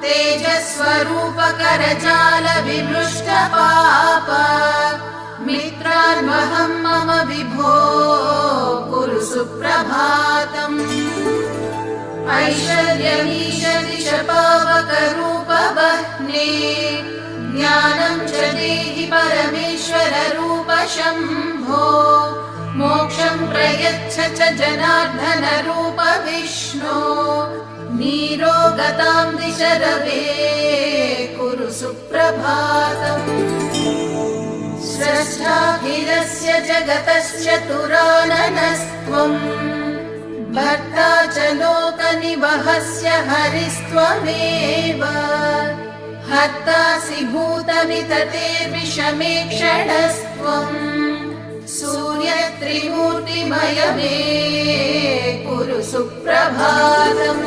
तेजस्वरूप करजाल विमृष्ट पाप मित्रान्वहं मम विभो कुरु सुप्रभातम्। ऐश्वर्यमीश दिश पावकरूप वह्ने ज्ञानं च देहि परमेश्वर रूप शम्भो। मोक्षं प्रयच्छ च जनार्दन रूप विष्णो नीरोगतां दिश रवे कुरु सुप्रभातम्। स्रष्टाखिलस्य जगतश्चतुराननस्त्वम् भर्ता च लोकनिवहस्य हरिस्त्वमेव। हर्तासि भूतविततेर्विषमे क्षणस्त्वम् सूर्यत्रिमूर्तिमय मे कुरु सुप्रभातम्।